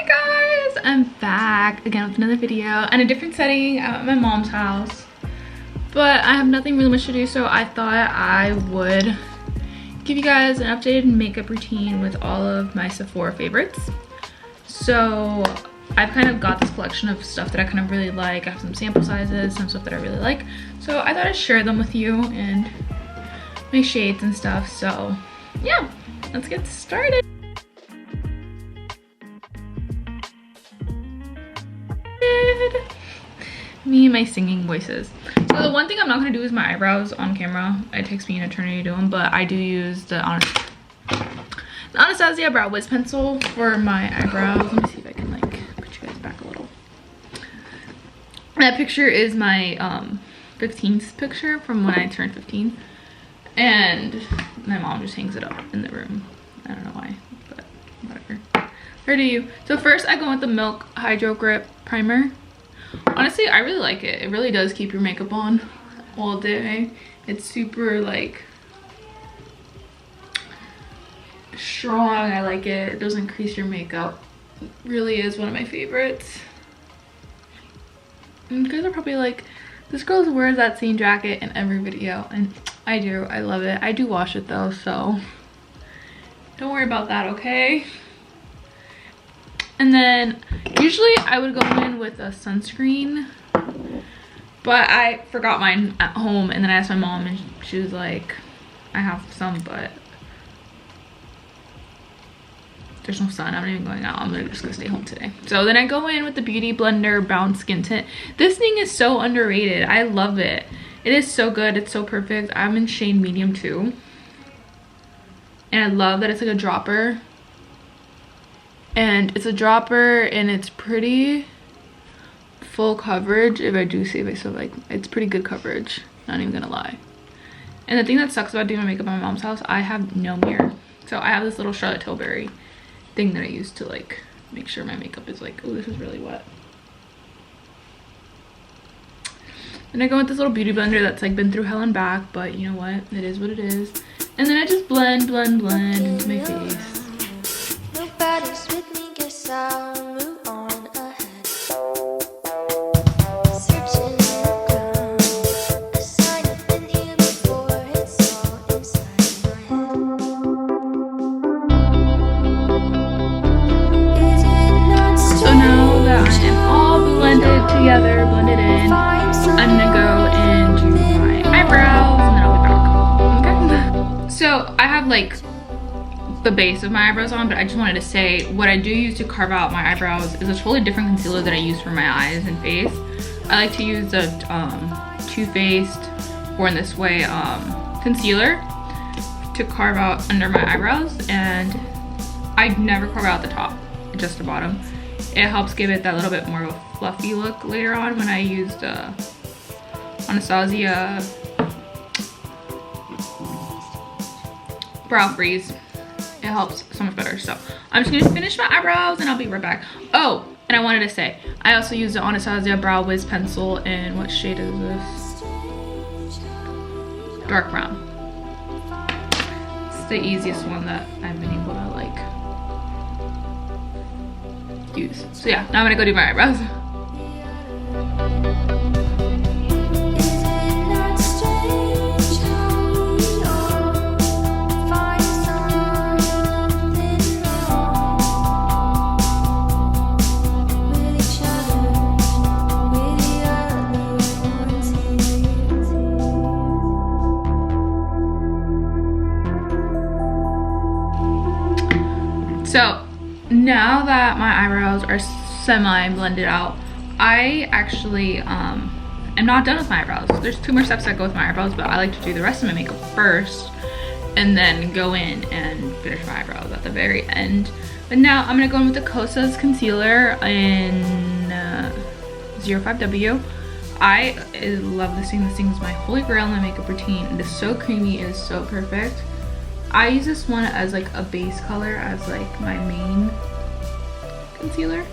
guys, I'm back again with another video in a different setting at my mom's house, but I have nothing really much to do, so I thought I would give you guys an updated makeup routine with all of my Sephora favorites. So I've kind of got this collection of stuff that I kind of really like. I have some sample sizes, some stuff that I really like, so I thought I'd share them with you and my shades and stuff. So yeah, let's get started. Me and my singing voices. So the one thing I'm not going to do is my eyebrows on camera. It takes me an eternity to do them, but I do use the Anastasia Brow Wiz Pencil for my eyebrows. Let me see if I can like put you guys back a little. That picture is my 15th picture from when I turned 15, and my mom just hangs it up in the room. I don't know why, but whatever. Or do you? So first I go with the Milk Hydro Grip Primer. Honestly, I really like it. It really does keep your makeup on all day. It's super like strong. I like it. It doesn't crease your makeup. It really is one of my favorites. And you guys are probably like, this girl wears that same jacket in every video, and I do. I love it. I do wash it though, so don't worry about that, okay? And then usually I would go in with a sunscreen, but I forgot mine at home, and then I asked my mom and she was like, I have some, but there's no sun. I'm not even going out. I'm just gonna stay home today. So then I go in with the Beauty Blender Brown Skin Tint. This thing is so underrated. I love it. It is so good. It's so perfect. I'm in shade medium too, and I love that it's like a dropper. And it's a dropper, and it's pretty full coverage, if I do say myself. Like, it's pretty good coverage, not even gonna lie. And the thing that sucks about doing my makeup at my mom's house, I have no mirror. So I have this little Charlotte Tilbury thing that I use to like make sure my makeup is like, oh, this is really wet. And I go with this little beauty blender that's like been through hell and back, but you know what, it is what it is. And then I just blend into my face. Nobody's with me, guess I'll move on ahead. Searching the ground, 'cause I've been here before, it's all inside my head. So now that I am all blended together, blended in, I'm gonna go and do my eyebrows, and then I'll be back. Okay? So I have like the base of my eyebrows on, but I just wanted to say what I do use to carve out my eyebrows is a totally different concealer that I use for my eyes and face. I like to use the Too Faced Born This Way concealer to carve out under my eyebrows, and I never carve out the top, just the bottom. It helps give it that little bit more of a fluffy look later on when I used Anastasia Brow Freeze. It helps so much better. So I'm just gonna finish my eyebrows and I'll be right back. Oh, and I wanted to say, I also use the Anastasia Brow Wiz Pencil in, what shade is this? Dark brown. It's the easiest one that I've been able to like use. So yeah, now I'm gonna go do my eyebrows. So now that my eyebrows are semi blended out, I actually am not done with my eyebrows. There's 2 more steps that go with my eyebrows, but I like to do the rest of my makeup first and then go in and finish my eyebrows at the very end. But now I'm gonna go in with the Kosas concealer in 05W. I love this thing. This thing is my holy grail in my makeup routine. It is so creamy. It is so perfect. I use this one as like a base color, as like my main concealer,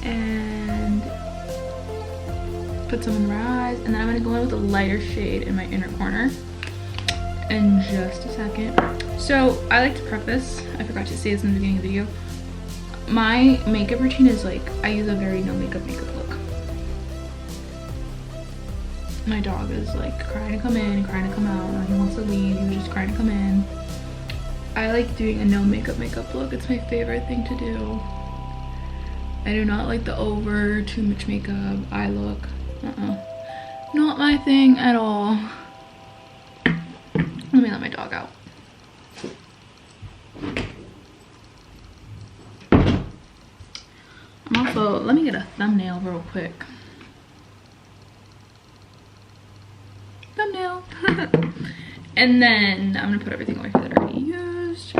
and put some in my eyes, and then I'm gonna go in with a lighter shade in my inner corner in just a second. So I like to preface, I forgot to say this in the beginning of the video, my makeup routine is like, I use a very no makeup look. My dog is like crying to come in, crying to come out. When he wants to leave, he was just crying to come in. I like doing a no makeup look. It's my favorite thing to do. I do not like the over too much makeup eye look. Not my thing at all. Let me let my dog out. I'm also, let me get a thumbnail real quick. Thumbnail. And then I'm gonna put everything away that I already used.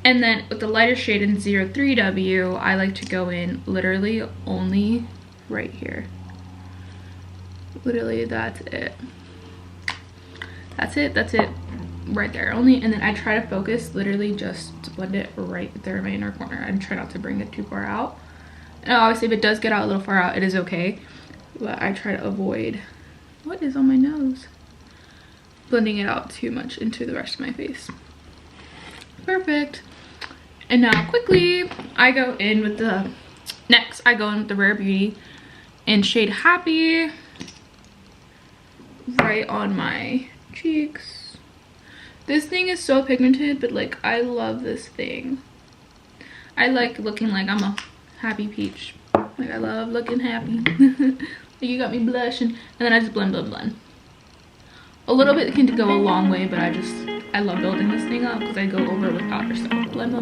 And then with the lighter shade in 03W, I like to go in literally only right here. Literally, that's it. That's it right there only. And then I try to focus, literally just blend it right there in my inner corner. I try not to bring it too far out. And obviously if it does get out a little far out, it is okay, but I try to avoid, what is on my nose, blending it out too much into the rest of my face. Perfect. And now quickly I go in with the Rare Beauty in shade Happy right on my cheeks. This thing is so pigmented, but like I love this thing. I like looking like I'm a happy peach. Like I love looking happy. Like you got me blushing. And then I just blend. A little bit can go a long way, but I love building this thing up because I go over it with powder. So blend.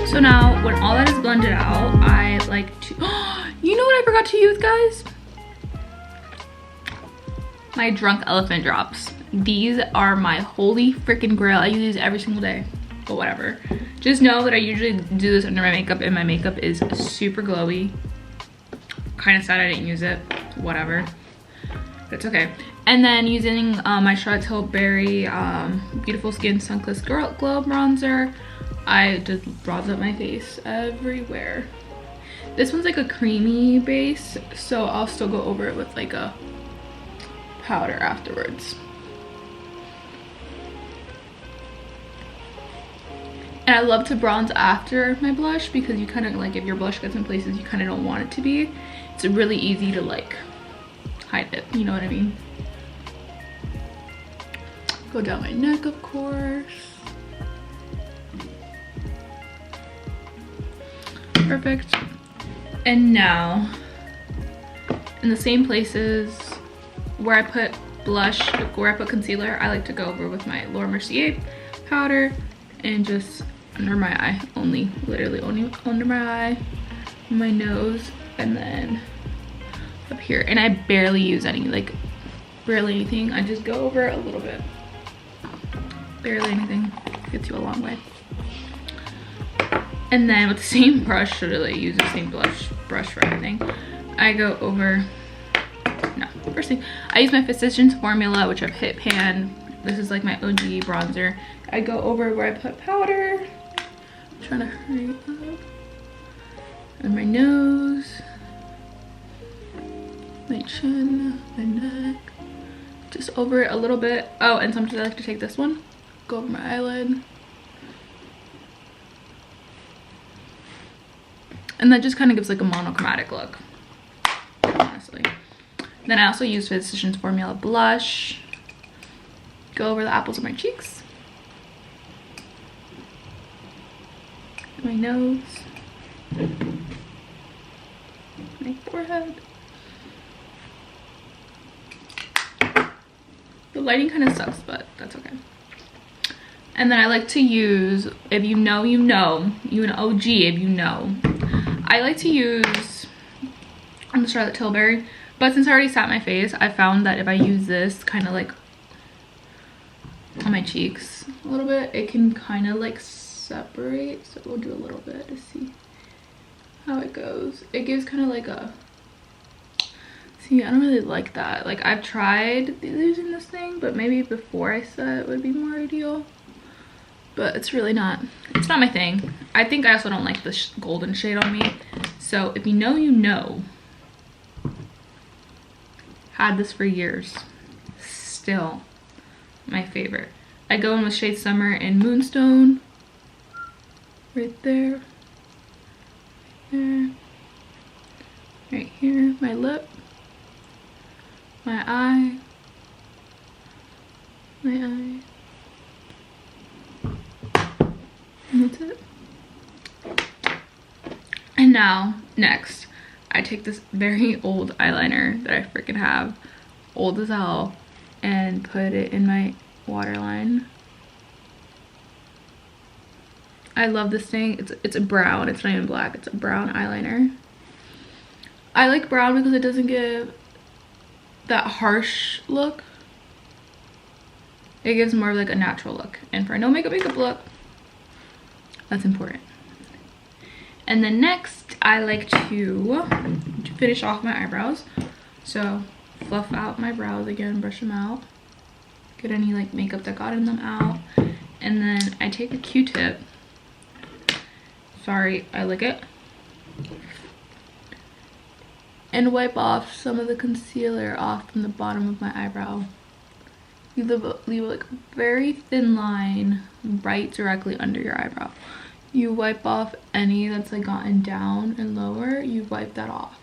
So now when all that is blended out, I like to, you know what I forgot to use, guys? My Drunk Elephant drops. These are my holy freaking grail. I use these every single day, but whatever. Just know that I usually do this under my makeup and my makeup is super glowy. Kind of sad I didn't use it, whatever. But it's okay. And then using my Charlotte Tilbury Beautiful Skin Sunless Glow Bronzer, I just bronze up my face everywhere. This one's like a creamy base, so I'll still go over it with like a powder afterwards. And I love to bronze after my blush because you kind of like, if your blush gets in places you kind of don't want it to be, it's really easy to like hide it, you know what I mean? Go down my neck, of course. Perfect. And now in the same places where I put blush, where I put concealer, I like to go over with my Laura Mercier powder and just under my eye only, literally only under my eye, my nose, and then up here. And I barely use any, like barely anything. I just go over a little bit, barely anything. Gets you a long way. And then with the same brush, literally use the same brush for everything, I go over, no, first thing, I use my Physicians Formula, which I've hit pan. This is like my OG bronzer. I go over where I put powder. I'm trying to hurry up. And my nose, my chin, my neck, just over it a little bit. Oh, and sometimes I like to take this one, go over my eyelid. And that just kind of gives like a monochromatic look, honestly. Then I also use Physicians Formula blush. Go over the apples of my cheeks. My nose. My forehead. The lighting kind of sucks, but that's okay. And then I like to use, if you know, you know, you an OG if you know. I like to use the Charlotte Tilbury, but since I already sat my face, I found that if I use this kind of like on my cheeks a little bit, it can kind of like separate. So we'll do a little bit to see how it goes. It gives kind of like a, see, I don't really like that. Like I've tried using this thing, but maybe before I set it would be more ideal. But it's really not, it's not my thing. I think I also don't like the golden shade on me. So if you know, you know. Had this for years. Still my favorite. I go in with Shade Summer and Moonstone. Right there. There. Right here, my lip. My eye. My eye. And that's it. And now, next, I take this very old eyeliner that I freaking have, old as hell, and put it in my waterline. I love this thing. It's a brown. It's not even black. It's a brown eyeliner. I like brown because it doesn't give that harsh look. It gives more of like a natural look. And for a no makeup look, that's important. And then next, I like to finish off my eyebrows. So fluff out my brows again, brush them out. Get any like makeup that got in them out. And then I take a Q-tip. Sorry, I lick it. And wipe off some of the concealer off from the bottom of my eyebrow. Leave like a very thin line right directly under your eyebrow. You wipe off any that's like gotten down and lower, you wipe that off.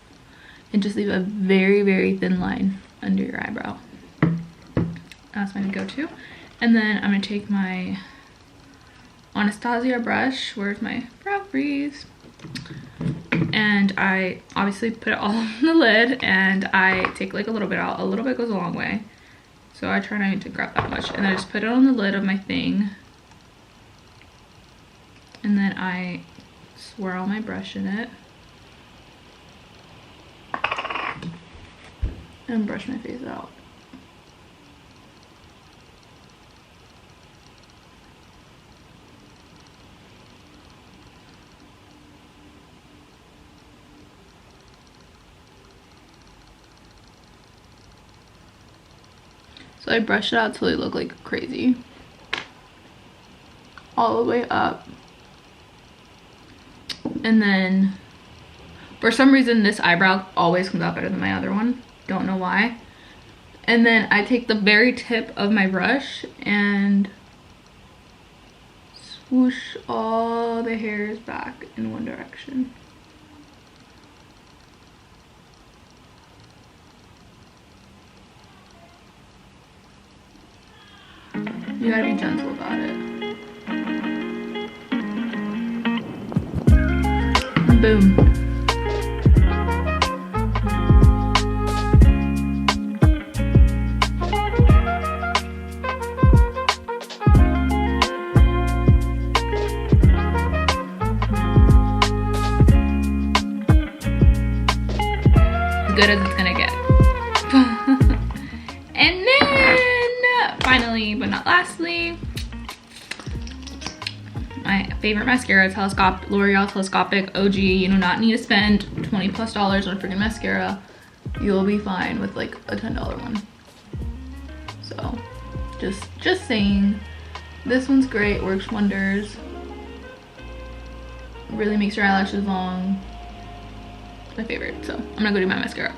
And just leave a very, very thin line under your eyebrow. That's my go-to. And then I'm gonna take my Anastasia brush. Where's my brow freeze? And I obviously put it all on the lid, and I take like a little bit out. A little bit goes a long way. So I try not to grab that much. And I just put it on the lid of my thing. And then I swirl my brush in it. And brush my face out. So I brush it out till they look like crazy. All the way up. And then, for some reason, this eyebrow always comes out better than my other one. Don't know why. And then I take the very tip of my brush and swoosh all the hairs back in one direction. You gotta be gentle about it. Boom. As good as it's gonna get. And then, finally, but not lastly, my favorite mascara, L'Oreal Telescopic OG. You do not need to spend $20+ on a freaking mascara. You'll be fine with like a $10 one. So, just saying. This one's great, works wonders. Really makes your eyelashes long. It's my favorite, so I'm gonna go do my mascara.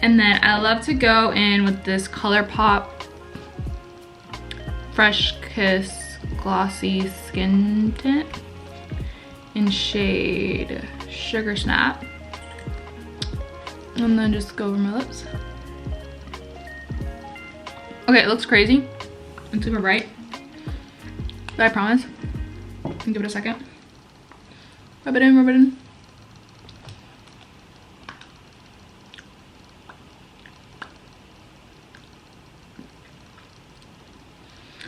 And then I love to go in with this ColourPop Fresh Kiss Glossy Skin Tint in shade Sugar Snap. And then just go over my lips. Okay, it looks crazy. It's super bright. But I promise. Give it a second. Rub it in, rub it in.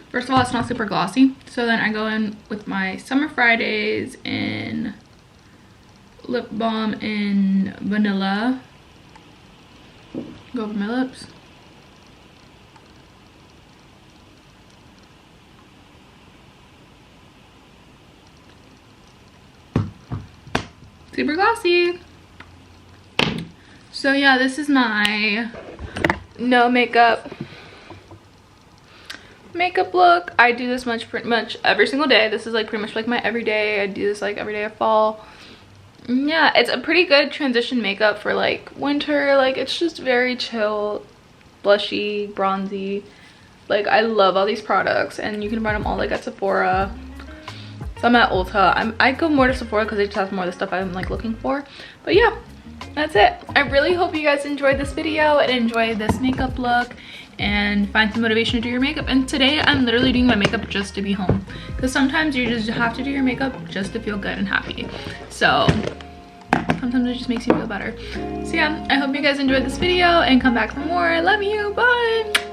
First of all, it's not super glossy. So then I go in with my Summer Fridays in lip balm in vanilla. Go over my lips. Super glossy. So yeah, this is my no makeup look. I do this pretty much every single day. This is like pretty much like my everyday. I do this like every day of fall. Yeah, it's a pretty good transition makeup for like winter. Like it's just very chill, blushy, bronzy. Like I love all these products, and you can find them all like at Sephora. Some at Ulta. I go more to Sephora because they just have more of the stuff I'm like looking for. But yeah, that's it. I really hope you guys enjoyed this video and enjoyed this makeup look and find some motivation to do your makeup. And today I'm literally doing my makeup just to be home, because sometimes you just have to do your makeup just to feel good and happy. So sometimes it just makes you feel better. So yeah, I hope you guys enjoyed this video and come back for more. I love you. Bye.